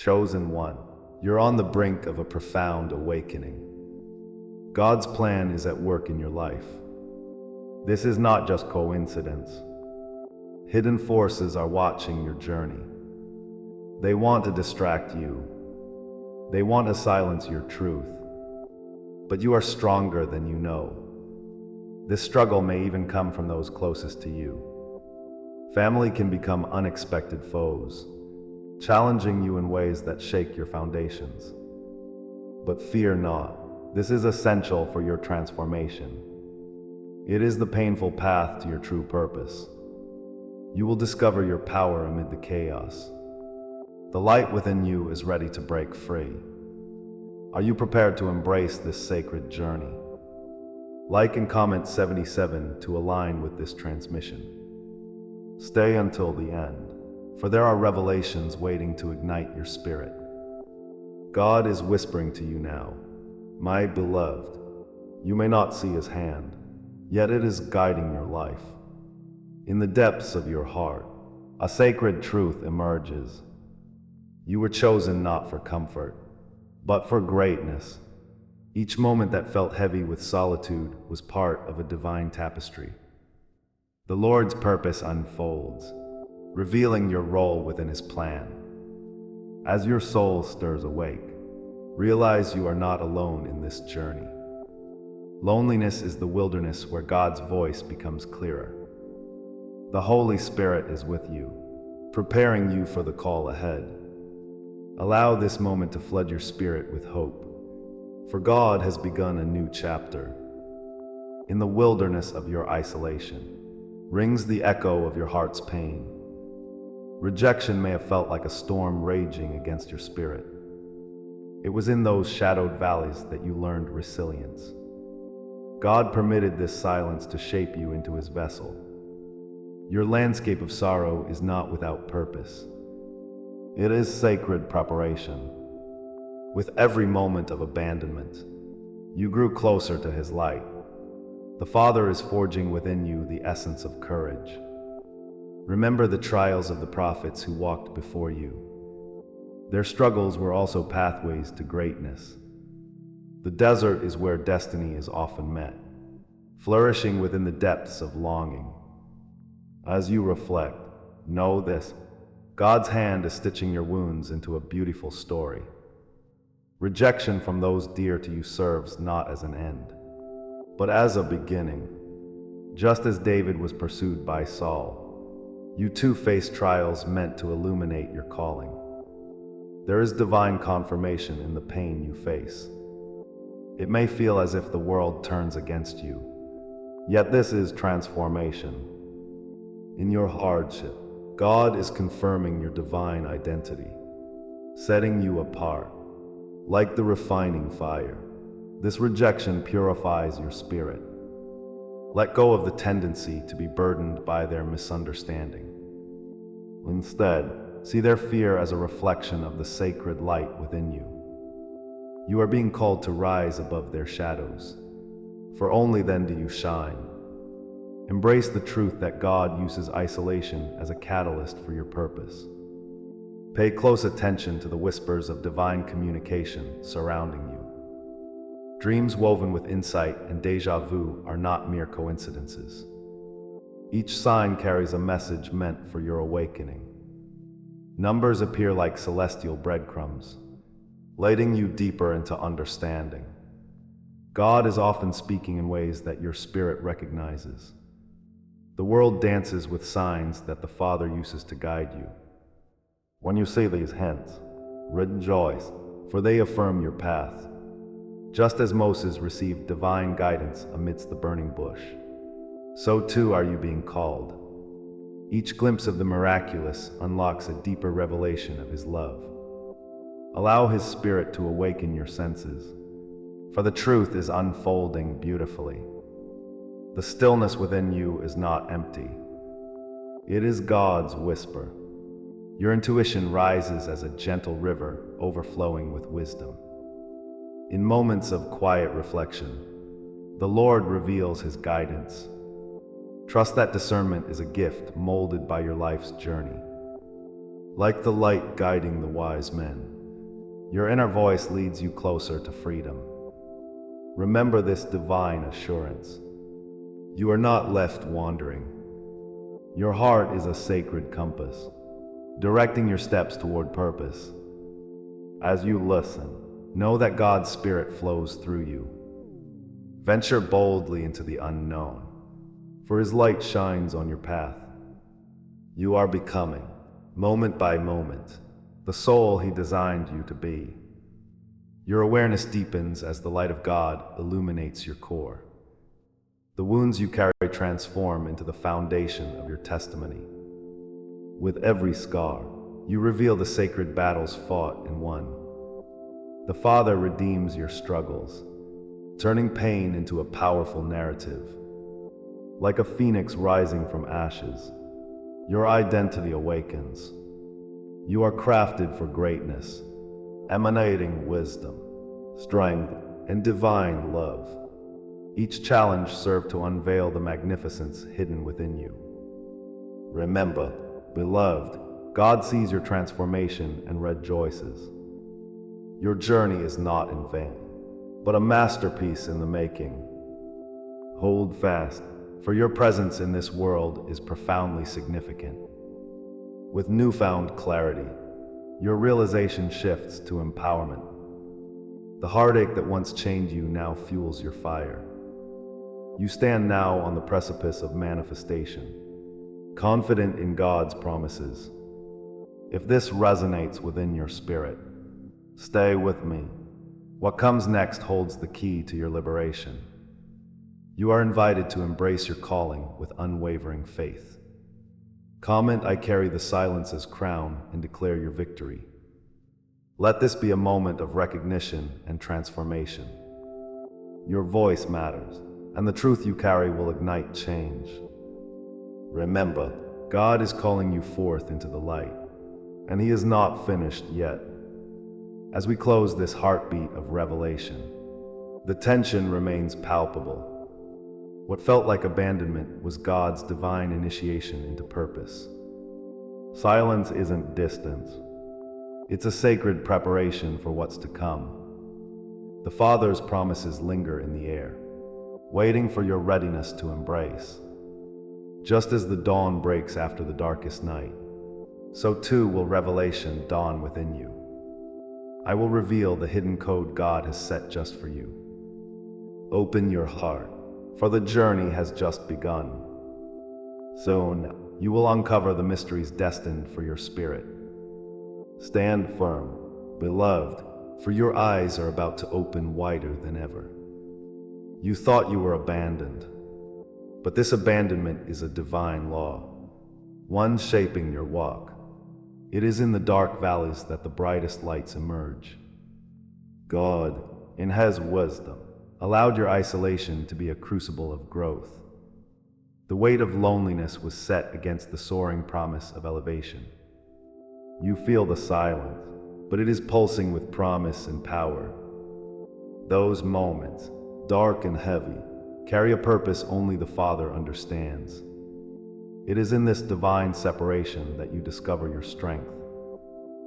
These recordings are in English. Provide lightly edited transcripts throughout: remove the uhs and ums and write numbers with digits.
Chosen one, you're on the brink of a profound awakening. God's plan is at work in your life. This is not just coincidence. Hidden forces are watching your journey. They want to distract you. They want to silence your truth. But you are stronger than you know. This struggle may even come from those closest to you. Family can become unexpected foes, challenging you in ways that shake your foundations. But fear not, this is essential for your transformation. It is the painful path to your true purpose. You will discover your power amid the chaos. The light within you is ready to break free. Are you prepared to embrace this sacred journey? Like and comment 77 to align with this transmission. Stay until the end, for there are revelations waiting to ignite your spirit. God is whispering to you now, my beloved. You may not see his hand, yet it is guiding your life. In the depths of your heart, a sacred truth emerges. You were chosen not for comfort, but for greatness. Each moment that felt heavy with solitude was part of a divine tapestry. The Lord's purpose unfolds, revealing your role within his plan. As your soul stirs awake, realize you are not alone in this journey. Loneliness is the wilderness where God's voice becomes clearer. The Holy Spirit is with you, preparing you for the call ahead. Allow this moment to flood your spirit with hope, for God has begun a new chapter. In the wilderness of your isolation rings the echo of your heart's pain. Rejection may have felt like a storm raging against your spirit. It was in those shadowed valleys that you learned resilience. God permitted this silence to shape you into his vessel. Your landscape of sorrow is not without purpose. It is sacred preparation. With every moment of abandonment, you grew closer to his light. The Father is forging within you the essence of courage. Remember the trials of the prophets who walked before you. Their struggles were also pathways to greatness. The desert is where destiny is often met, flourishing within the depths of longing. As you reflect, know this: God's hand is stitching your wounds into a beautiful story. Rejection from those dear to you serves not as an end, but as a beginning. Just as David was pursued by Saul, you too face trials meant to illuminate your calling. There is divine confirmation in the pain you face. It may feel as if the world turns against you, yet this is transformation. In your hardship, God is confirming your divine identity, setting you apart. Like the refining fire, this rejection purifies your spirit. Let go of the tendency to be burdened by their misunderstanding. Instead, see their fear as a reflection of the sacred light within you. You are being called to rise above their shadows, for only then do you shine. Embrace the truth that God uses isolation as a catalyst for your purpose. Pay close attention to the whispers of divine communication surrounding you. Dreams woven with insight and déjà vu are not mere coincidences. Each sign carries a message meant for your awakening. Numbers appear like celestial breadcrumbs, leading you deeper into understanding. God is often speaking in ways that your spirit recognizes. The world dances with signs that the Father uses to guide you. When you see these hints, rejoice, for they affirm your path. Just as Moses received divine guidance amidst the burning bush, so too are you being called. Each glimpse of the miraculous unlocks a deeper revelation of his love. Allow his Spirit to awaken your senses, for the truth is unfolding beautifully. The stillness within you is not empty. It is God's whisper. Your intuition rises as a gentle river overflowing with wisdom. In moments of quiet reflection, the Lord reveals his guidance. Trust that discernment is a gift molded by your life's journey. Like the light guiding the wise men, Your inner voice leads you closer to freedom. Remember this divine assurance. You are not left wandering. Your heart is a sacred compass, directing your steps toward purpose. As you listen, know that God's Spirit flows through you. Venture boldly into the unknown, for His light shines on your path. You are becoming, moment by moment, the soul He designed you to be. Your awareness deepens as the light of God illuminates your core. The wounds you carry transform into the foundation of your testimony. With every scar, you reveal the sacred battles fought and won. The Father redeems your struggles, turning pain into a powerful narrative. Like a phoenix rising from ashes, your identity awakens. You are crafted for greatness, emanating wisdom, strength, and divine love. Each challenge served to unveil the magnificence hidden within you. Remember, beloved, God sees your transformation and rejoices. Your journey is not in vain, but a masterpiece in the making. Hold fast, for your presence in this world is profoundly significant. With newfound clarity, your realization shifts to empowerment. The heartache that once chained you now fuels your fire. You stand now on the precipice of manifestation, confident in God's promises. If this resonates within your spirit, stay with me. What comes next holds the key to your liberation. You are invited to embrace your calling with unwavering faith. Comment, "I carry the silence's crown," and declare your victory. Let this be a moment of recognition and transformation. Your voice matters, and the truth you carry will ignite change. Remember, God is calling you forth into the light, and He is not finished yet. As we close this heartbeat of revelation, the tension remains palpable. What felt like abandonment was God's divine initiation into purpose. Silence isn't distance. It's a sacred preparation for what's to come. The Father's promises linger in the air, waiting for your readiness to embrace. Just as the dawn breaks after the darkest night, so too will revelation dawn within you. I will reveal the hidden code God has set just for you. Open your heart, for the journey has just begun. Soon, you will uncover the mysteries destined for your spirit. Stand firm, beloved, for your eyes are about to open wider than ever. You thought you were abandoned, but this abandonment is a divine law, one shaping your walk. It is in the dark valleys that the brightest lights emerge. God, in His wisdom, allowed your isolation to be a crucible of growth. The weight of loneliness was set against the soaring promise of elevation. You feel the silence, but it is pulsing with promise and power. Those moments, dark and heavy, carry a purpose only the Father understands. It is in this divine separation that you discover your strength,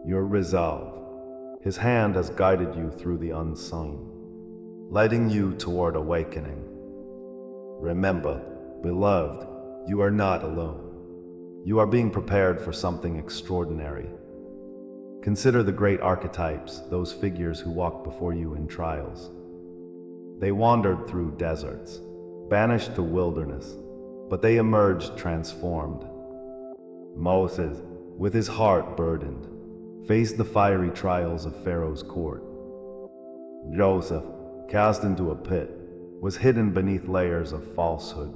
your resolve. His hand has guided you through the unseen, leading you toward awakening. Remember, beloved, you are not alone. You are being prepared for something extraordinary. Consider the great archetypes, those figures who walked before you in trials. They wandered through deserts, banished to wilderness, but they emerged transformed. Moses, with his heart burdened, faced the fiery trials of Pharaoh's court. Joseph, cast into a pit, was hidden beneath layers of falsehood.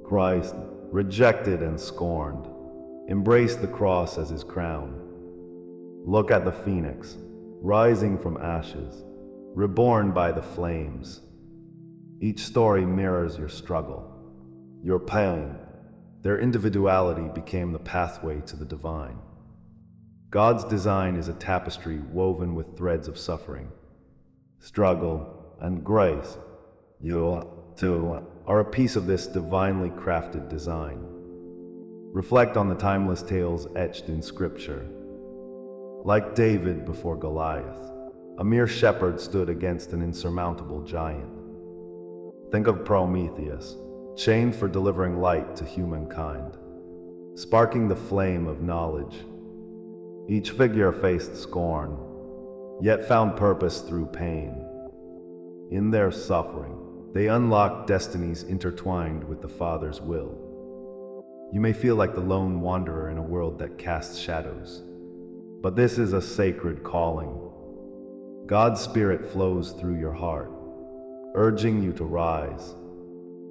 Christ, rejected and scorned, embraced the cross as his crown. Look at the phoenix, rising from ashes, reborn by the flames. Each story mirrors your struggle, your pain. Their individuality became the pathway to the divine. God's design is a tapestry woven with threads of suffering, struggle, and grace. You, too, are a piece of this divinely crafted design. Reflect on the timeless tales etched in Scripture. Like David before Goliath, a mere shepherd stood against an insurmountable giant. Think of Prometheus, chained for delivering light to humankind, sparking the flame of knowledge. Each figure faced scorn, yet found purpose through pain. In their suffering, they unlocked destinies intertwined with the Father's will. You may feel like the lone wanderer in a world that casts shadows, but this is a sacred calling. God's Spirit flows through your heart, urging you to rise.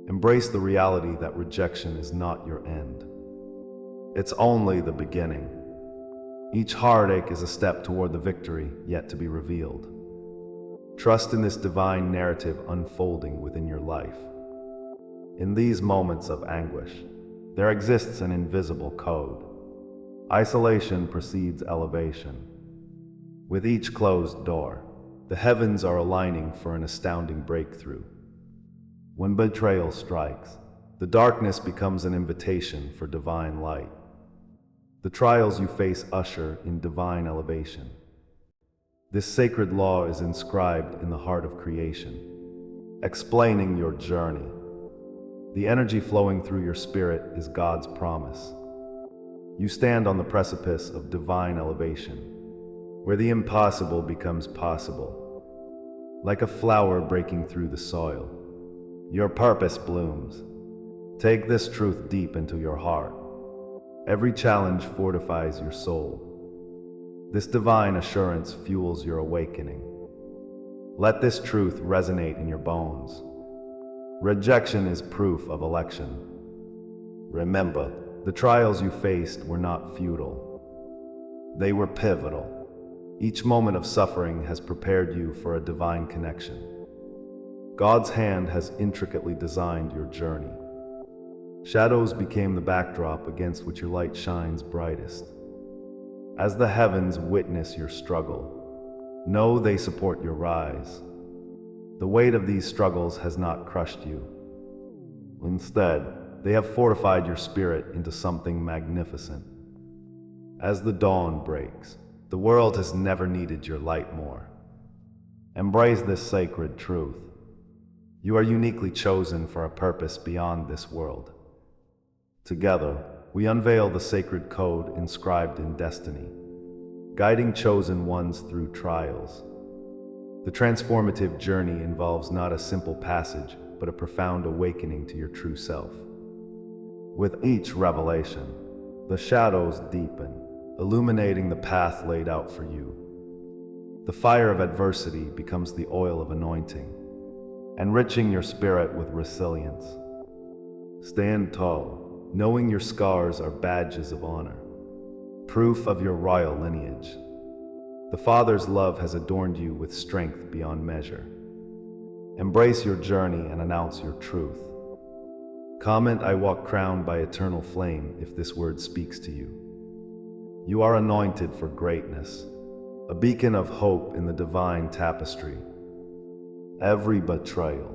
Embrace the reality that rejection is not your end. It's only the beginning. Each heartache is a step toward the victory yet to be revealed. Trust in this divine narrative unfolding within your life. In these moments of anguish, there exists an invisible code. Isolation precedes elevation. With each closed door, the heavens are aligning for an astounding breakthrough. When betrayal strikes, the darkness becomes an invitation for divine light. The trials you face usher in divine elevation. This sacred law is inscribed in the heart of creation, explaining your journey. The energy flowing through your spirit is God's promise. You stand on the precipice of divine elevation, where the impossible becomes possible. Like a flower breaking through the soil, your purpose blooms. Take this truth deep into your heart. Every challenge fortifies your soul. This divine assurance fuels your awakening. Let this truth resonate in your bones. Rejection is proof of election. Remember, the trials you faced were not futile. They were pivotal. Each moment of suffering has prepared you for a divine connection. God's hand has intricately designed your journey. Shadows became the backdrop against which your light shines brightest. As the heavens witness your struggle, know they support your rise. The weight of these struggles has not crushed you. Instead, they have fortified your spirit into something magnificent. As the dawn breaks, the world has never needed your light more. Embrace this sacred truth. You are uniquely chosen for a purpose beyond this world. Together, we unveil the sacred code inscribed in destiny, guiding chosen ones through trials. The transformative journey involves not a simple passage, but a profound awakening to your true self. With each revelation, the shadows deepen, illuminating the path laid out for you. The fire of adversity becomes the oil of anointing, enriching your spirit with resilience. Stand tall, knowing your scars are badges of honor, proof of your royal lineage. The Father's love has adorned you with strength beyond measure. Embrace your journey and announce your truth. Comment, "I walk crowned by eternal flame," if this word speaks to you. You are anointed for greatness, a beacon of hope in the divine tapestry. Every betrayal,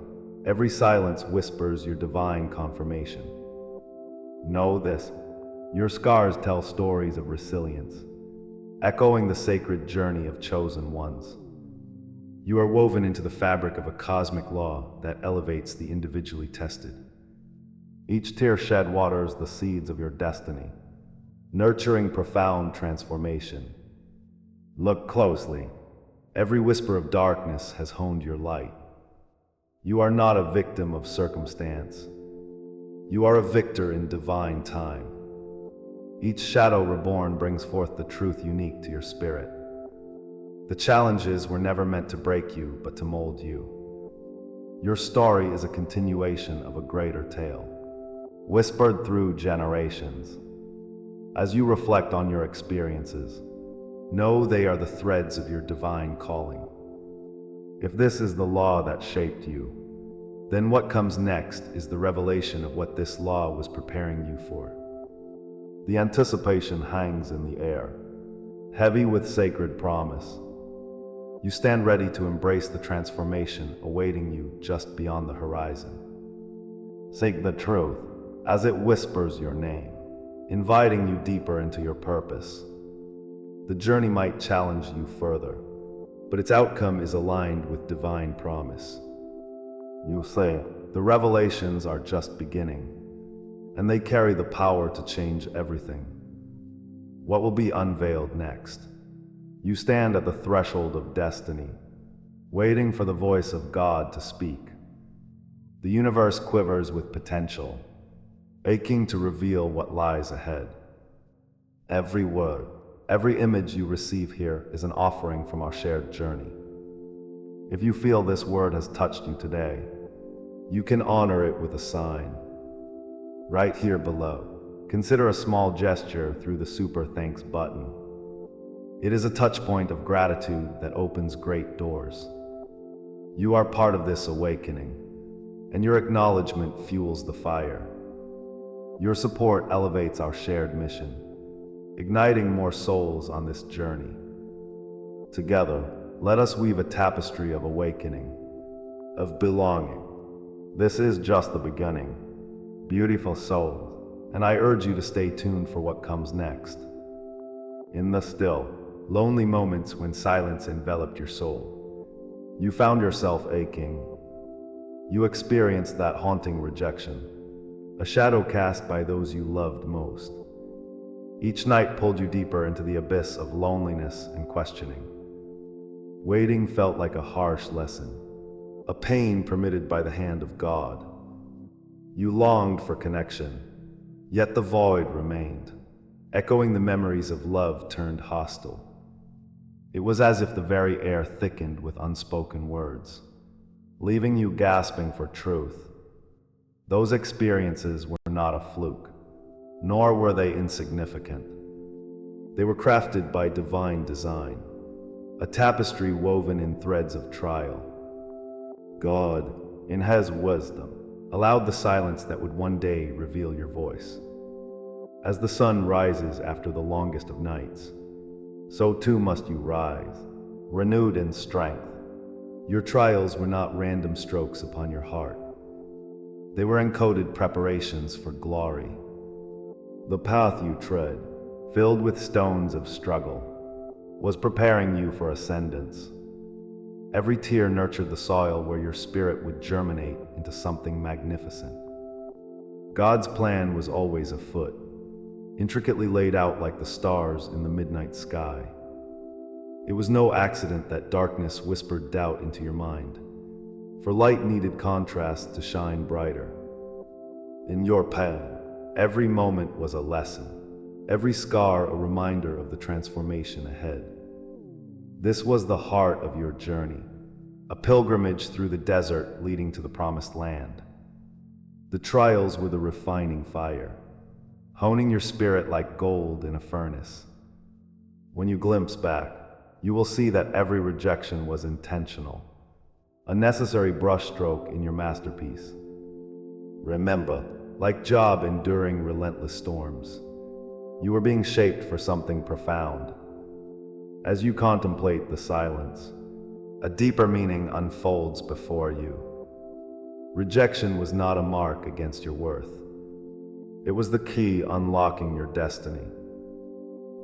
every silence whispers your divine confirmation. Know this, your scars tell stories of resilience, echoing the sacred journey of chosen ones. You are woven into the fabric of a cosmic law that elevates the individually tested. Each tear shed waters the seeds of your destiny, nurturing profound transformation. Look closely. Every whisper of darkness has honed your light. You are not a victim of circumstance. You are a victor in divine time. Each shadow reborn brings forth the truth unique to your spirit. The challenges were never meant to break you, but to mold you. Your story is a continuation of a greater tale, whispered through generations. As you reflect on your experiences, know they are the threads of your divine calling. If this is the law that shaped you, then what comes next is the revelation of what this law was preparing you for. The anticipation hangs in the air, heavy with sacred promise. You stand ready to embrace the transformation awaiting you just beyond the horizon. Seek the truth as it whispers your name, inviting you deeper into your purpose. The journey might challenge you further, but its outcome is aligned with divine promise. You say, the revelations are just beginning, and they carry the power to change everything. What will be unveiled next? You stand at the threshold of destiny, waiting for the voice of God to speak. The universe quivers with potential, aching to reveal what lies ahead. Every word, every image you receive here is an offering from our shared journey. If you feel this word has touched you today, you can honor it with a sign. Right here below, consider a small gesture through the Super Thanks button. It is a touch point of gratitude that opens great doors. You are part of this awakening, and your acknowledgement fuels the fire. Your support elevates our shared mission, igniting more souls on this journey. Together, let us weave a tapestry of awakening, of belonging. This is just the beginning, beautiful soul, and I urge you to stay tuned for what comes next. In the still, lonely moments when silence enveloped your soul, you found yourself aching. You experienced that haunting rejection, a shadow cast by those you loved most. Each night pulled you deeper into the abyss of loneliness and questioning. Waiting felt like a harsh lesson, a pain permitted by the hand of God. You longed for connection, yet the void remained, echoing the memories of love turned hostile. It was as if the very air thickened with unspoken words, leaving you gasping for truth. Those experiences were not a fluke, nor were they insignificant. They were crafted by divine design, a tapestry woven in threads of trial. God, in His wisdom, allowed the silence that would one day reveal your voice. As the sun rises after the longest of nights, so too must you rise, renewed in strength. Your trials were not random strokes upon your heart. They were encoded preparations for glory. The path you tread, filled with stones of struggle, was preparing you for ascendance. Every tear nurtured the soil where your spirit would germinate into something magnificent. God's plan was always afoot, intricately laid out like the stars in the midnight sky. It was no accident that darkness whispered doubt into your mind, for light needed contrast to shine brighter. In your path, every moment was a lesson, every scar a reminder of the transformation ahead. This was the heart of your journey, a pilgrimage through the desert leading to the promised land. The trials were the refining fire, honing your spirit like gold in a furnace. When you glimpse back, you will see that every rejection was intentional, a necessary brushstroke in your masterpiece. Remember, like Job enduring relentless storms, you were being shaped for something profound. As you contemplate the silence, a deeper meaning unfolds before you. Rejection was not a mark against your worth. It was the key unlocking your destiny.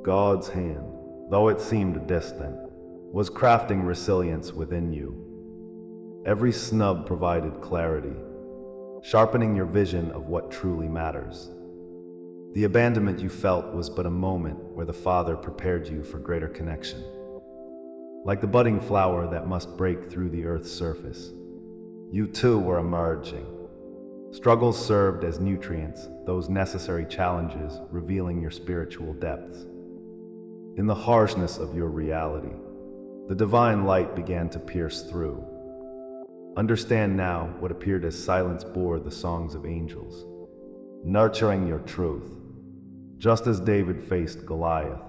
God's hand, though it seemed distant, was crafting resilience within you. Every snub provided clarity, sharpening your vision of what truly matters. The abandonment you felt was but a moment where the Father prepared you for greater connection. Like the budding flower that must break through the earth's surface, you too were emerging. Struggles served as nutrients, those necessary challenges revealing your spiritual depths. In the harshness of your reality, the divine light began to pierce through. Understand now what appeared as silence bore the songs of angels, nurturing your truth. Just as David faced Goliath,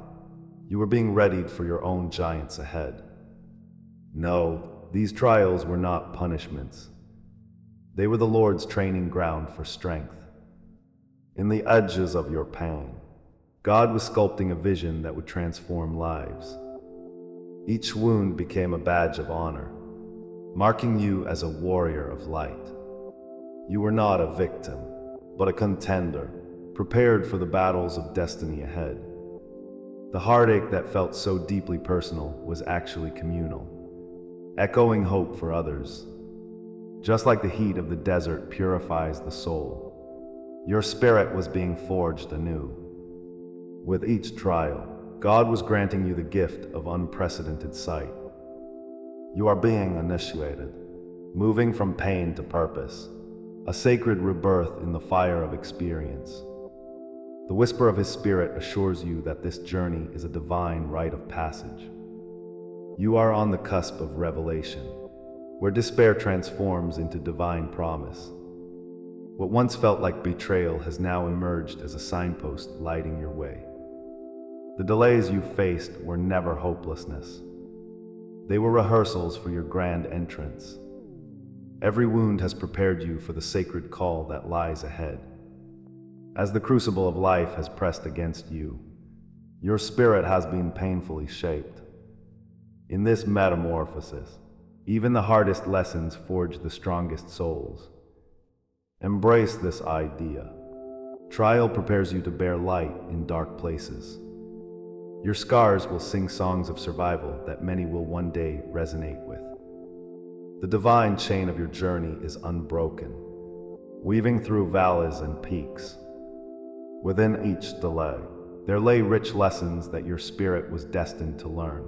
you were being readied for your own giants ahead. No, these trials were not punishments. They were the Lord's training ground for strength. In the edges of your pain, God was sculpting a vision that would transform lives. Each wound became a badge of honor, marking you as a warrior of light. You were not a victim, but a contender, prepared for the battles of destiny ahead. The heartache that felt so deeply personal was actually communal, echoing hope for others. Just like the heat of the desert purifies the soul, your spirit was being forged anew. With each trial, God was granting you the gift of unprecedented sight. You are being initiated, moving from pain to purpose, a sacred rebirth in the fire of experience. The whisper of His Spirit assures you that this journey is a divine rite of passage. You are on the cusp of revelation, where despair transforms into divine promise. What once felt like betrayal has now emerged as a signpost lighting your way. The delays you faced were never hopelessness. They were rehearsals for your grand entrance. Every wound has prepared you for the sacred call that lies ahead. As the crucible of life has pressed against you, your spirit has been painfully shaped. In this metamorphosis, even the hardest lessons forge the strongest souls. Embrace this idea. Trial prepares you to bear light in dark places. Your scars will sing songs of survival that many will one day resonate with. The divine chain of your journey is unbroken, weaving through valleys and peaks. Within each delay, there lay rich lessons that your spirit was destined to learn.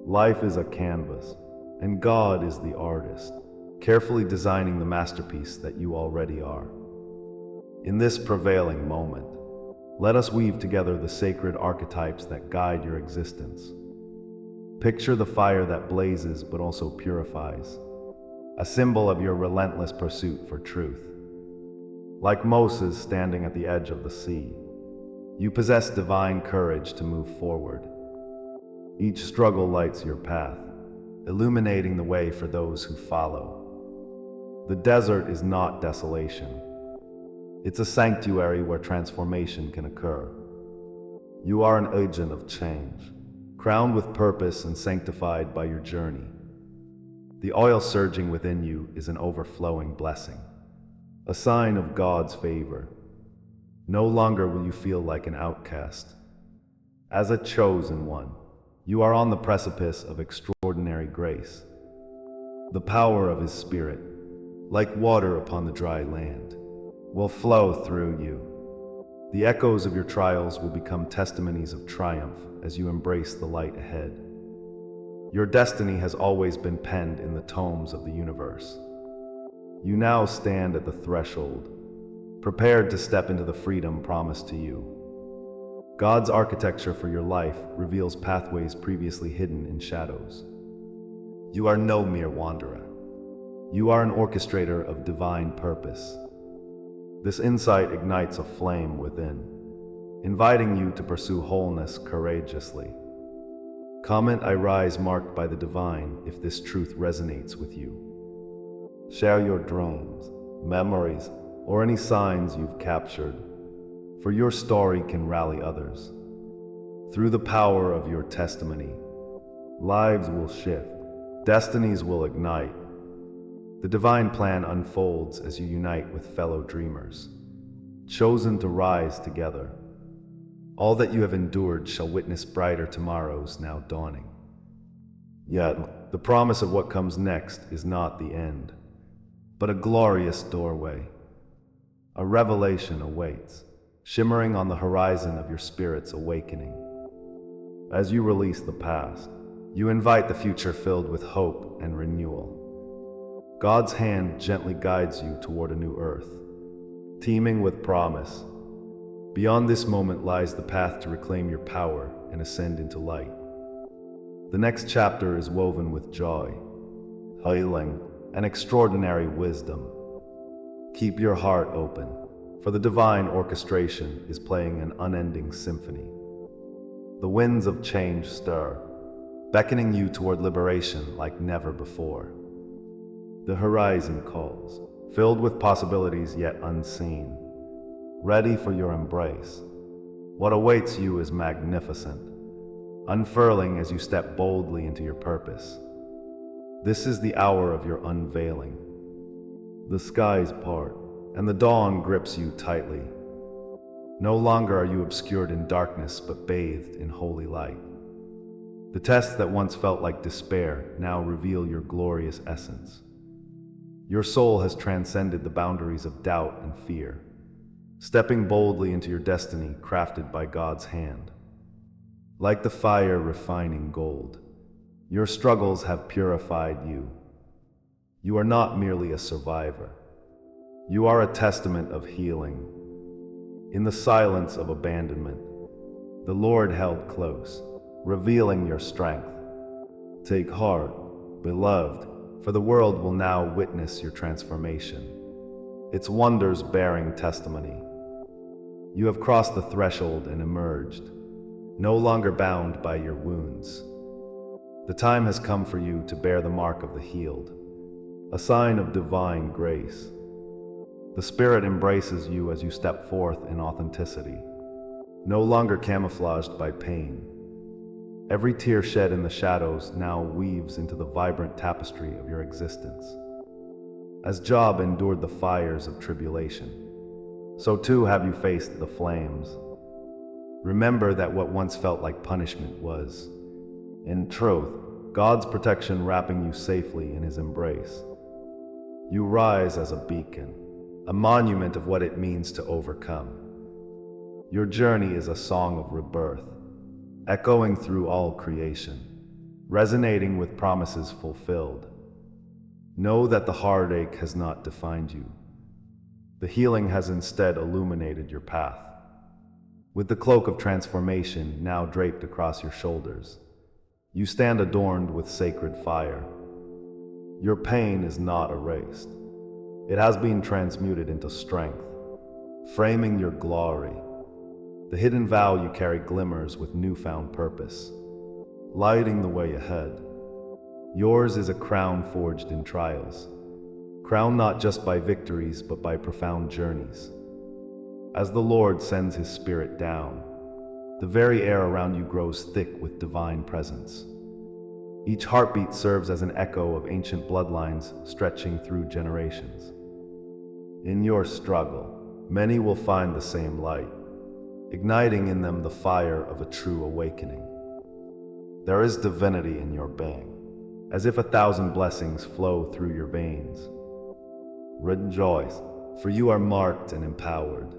Life is a canvas, and God is the artist, carefully designing the masterpiece that you already are. In this prevailing moment, let us weave together the sacred archetypes that guide your existence. Picture the fire that blazes but also purifies, a symbol of your relentless pursuit for truth. Like Moses standing at the edge of the sea, you possess divine courage to move forward. Each struggle lights your path, illuminating the way for those who follow. The desert is not desolation. It's a sanctuary where transformation can occur. You are an agent of change, crowned with purpose and sanctified by your journey. The oil surging within you is an overflowing blessing, a sign of God's favor. No longer will you feel like an outcast. As a chosen one, you are on the precipice of extraordinary grace. The power of His Spirit, like water upon the dry land, will flow through you. The echoes of your trials will become testimonies of triumph as you embrace the light ahead. Your destiny has always been penned in the tomes of the universe. You now stand at the threshold, prepared to step into the freedom promised to you. God's architecture for your life reveals pathways previously hidden in shadows. You are no mere wanderer. You are an orchestrator of divine purpose. This insight ignites a flame within, inviting you to pursue wholeness courageously. Comment "I rise" marked by the divine if this truth resonates with you. Share your dreams, memories, or any signs you've captured, for your story can rally others. Through the power of your testimony, lives will shift, destinies will ignite. The divine plan unfolds as you unite with fellow dreamers, chosen to rise together. All that you have endured shall witness brighter tomorrows now dawning. Yet, the promise of what comes next is not the end, but a glorious doorway. A revelation awaits, shimmering on the horizon of your spirit's awakening. As you release the past, you invite the future filled with hope and renewal. God's hand gently guides you toward a new earth, teeming with promise. Beyond this moment lies the path to reclaim your power and ascend into light. The next chapter is woven with joy, healing, and extraordinary wisdom. Keep your heart open, for the divine orchestration is playing an unending symphony. The winds of change stir, beckoning you toward liberation like never before. The horizon calls, filled with possibilities yet unseen, ready for your embrace. What awaits you is magnificent, unfurling as you step boldly into your purpose. This is the hour of your unveiling. The skies part, and the dawn grips you tightly. No longer are you obscured in darkness, but bathed in holy light. The tests that once felt like despair now reveal your glorious essence. Your soul has transcended the boundaries of doubt and fear, stepping boldly into your destiny crafted by God's hand. Like the fire refining gold, your struggles have purified you. You are not merely a survivor. You are a testament of healing. In the silence of abandonment, the Lord held close, revealing your strength. Take heart, beloved, for the world will now witness your transformation, its wonders bearing testimony. You have crossed the threshold and emerged, no longer bound by your wounds. The time has come for you to bear the mark of the healed, a sign of divine grace. The Spirit embraces you as you step forth in authenticity, no longer camouflaged by pain. Every tear shed in the shadows now weaves into the vibrant tapestry of your existence. As Job endured the fires of tribulation, so too have you faced the flames. Remember that what once felt like punishment was, in truth, God's protection wrapping you safely in His embrace. You rise as a beacon, a monument of what it means to overcome. Your journey is a song of rebirth, echoing through all creation, resonating with promises fulfilled. Know that the heartache has not defined you. The healing has instead illuminated your path. With the cloak of transformation now draped across your shoulders, you stand adorned with sacred fire. Your pain is not erased. It has been transmuted into strength, framing your glory. The hidden vow you carry glimmers with newfound purpose, lighting the way ahead. Yours is a crown forged in trials, crowned not just by victories but by profound journeys. As the Lord sends His Spirit down, the very air around you grows thick with divine presence. Each heartbeat serves as an echo of ancient bloodlines stretching through generations. In your struggle, many will find the same light, igniting in them the fire of a true awakening. There is divinity in your being, as if 1,000 blessings flow through your veins. Rejoice, for you are marked and empowered,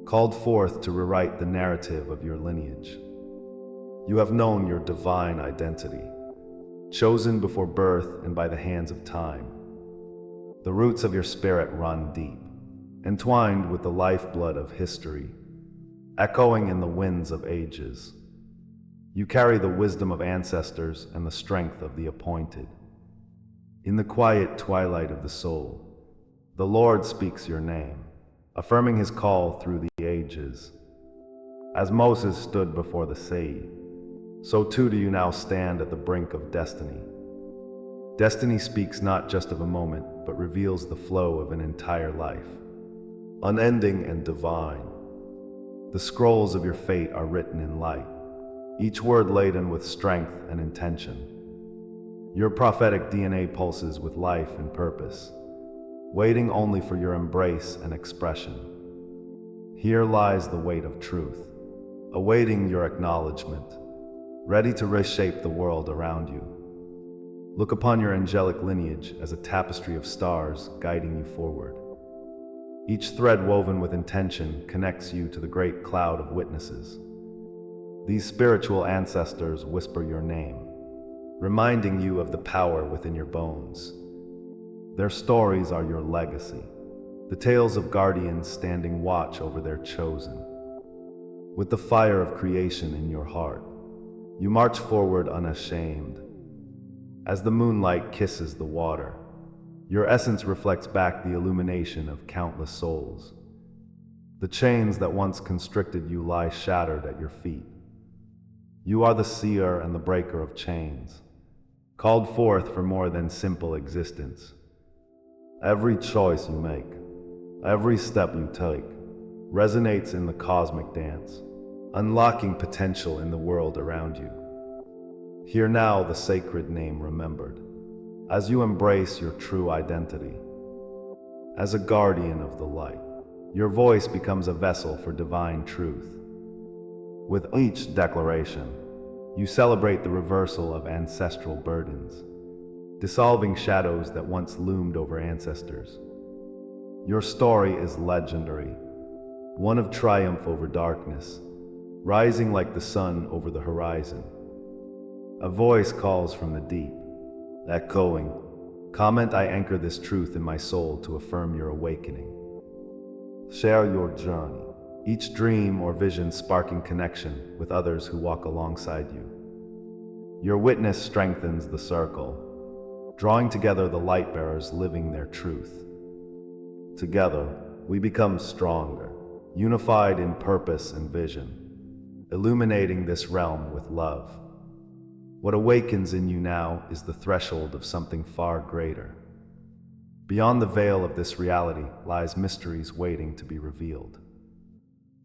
called forth to rewrite the narrative of your lineage. You have known your divine identity, chosen before birth and by the hands of time. The roots of your spirit run deep, entwined with the lifeblood of history, echoing in the winds of ages. You carry the wisdom of ancestors and the strength of the appointed. In the quiet twilight of the soul, the Lord speaks your name, affirming His call through the ages. As Moses stood before the sea, so too do you now stand at the brink of destiny. Destiny speaks not just of a moment, but reveals the flow of an entire life, unending and divine. The scrolls of your fate are written in light, each word laden with strength and intention. Your prophetic DNA pulses with life and purpose, waiting only for your embrace and expression. Here lies the weight of truth, awaiting your acknowledgement, ready to reshape the world around you. Look upon your angelic lineage as a tapestry of stars guiding you forward. Each thread woven with intention connects you to the great cloud of witnesses. These spiritual ancestors whisper your name, reminding you of the power within your bones. Their stories are your legacy, the tales of guardians standing watch over their chosen. With the fire of creation in your heart, you march forward unashamed. As the moonlight kisses the water, your essence reflects back the illumination of countless souls. The chains that once constricted you lie shattered at your feet. You are the seer and the breaker of chains, called forth for more than simple existence. Every choice you make, every step you take, resonates in the cosmic dance, unlocking potential in the world around you. Hear now the sacred name remembered, as you embrace your true identity. As a guardian of the light, Your voice becomes a vessel for divine truth. With each declaration, you celebrate the reversal of ancestral burdens, dissolving shadows that once loomed over ancestors. Your story is legendary, one of triumph over darkness, rising like the sun over the horizon. A voice calls from the deep, echoing, "Comment, I anchor this truth in my soul to affirm your awakening." Share your journey, each dream or vision sparking connection with others who walk alongside you. Your witness strengthens the circle, drawing together the light bearers living their truth. Together, we become stronger, unified in purpose and vision, illuminating this realm with love. What awakens in you now is the threshold of something far greater. Beyond the veil of this reality lies mysteries waiting to be revealed.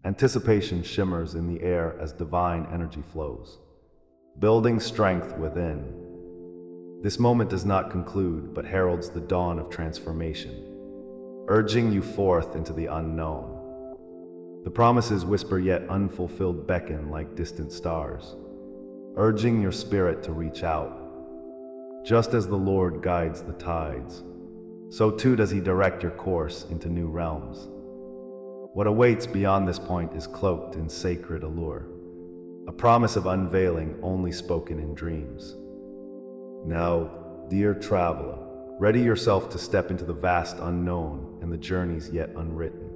Anticipation shimmers in the air as divine energy flows, building strength within. This moment does not conclude, but heralds the dawn of transformation, urging you forth into the unknown. The promises whisper yet unfulfilled beckon like distant stars, urging your spirit to reach out. Just as the Lord guides the tides, so too does He direct your course into new realms. What awaits beyond this point is cloaked in sacred allure, a promise of unveiling only spoken in dreams. Now, dear traveler, ready yourself to step into the vast unknown and the journeys yet unwritten.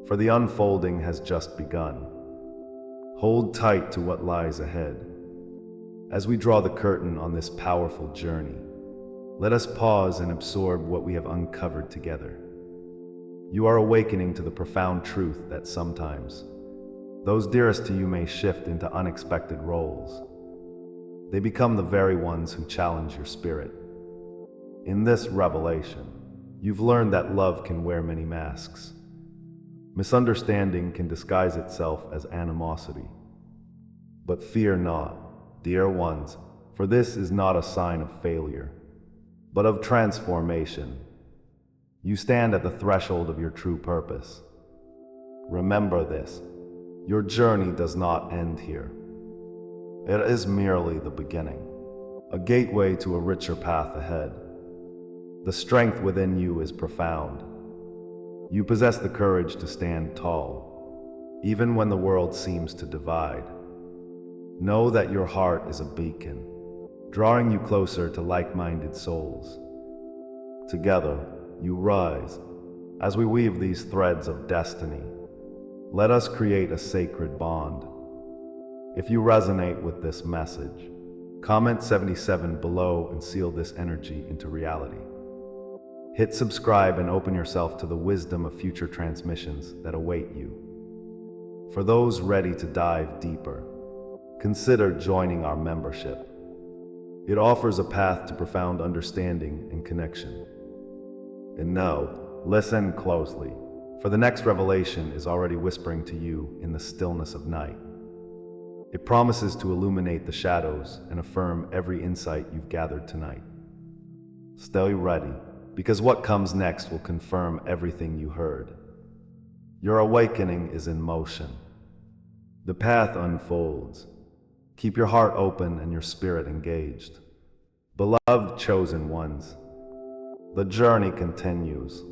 For the unfolding has just begun. Hold tight to what lies ahead. As we draw the curtain on this powerful journey, let us pause and absorb what we have uncovered together. You are awakening to the profound truth that sometimes those dearest to you may shift into unexpected roles. They become the very ones who challenge your spirit. In this revelation, you've learned that love can wear many masks. Misunderstanding can disguise itself as animosity. But fear not, dear ones, for this is not a sign of failure, but of transformation. You stand at the threshold of your true purpose. Remember this, your journey does not end here. It is merely the beginning, a gateway to a richer path ahead. The strength within you is profound. You possess the courage to stand tall, even when the world seems to divide. Know that your heart is a beacon, drawing you closer to like-minded souls. Together, you rise. As we weave these threads of destiny, let us create a sacred bond. If you resonate with this message, comment 77 below and seal this energy into reality. Hit subscribe and open yourself to the wisdom of future transmissions that await you. For those ready to dive deeper, consider joining our membership. It offers a path to profound understanding and connection. And now, listen closely, for the next revelation is already whispering to you in the stillness of night. It promises to illuminate the shadows and affirm every insight you've gathered tonight. Stay ready, because what comes next will confirm everything you heard. Your awakening is in motion. The path unfolds. Keep your heart open and your spirit engaged. Beloved chosen ones, the journey continues.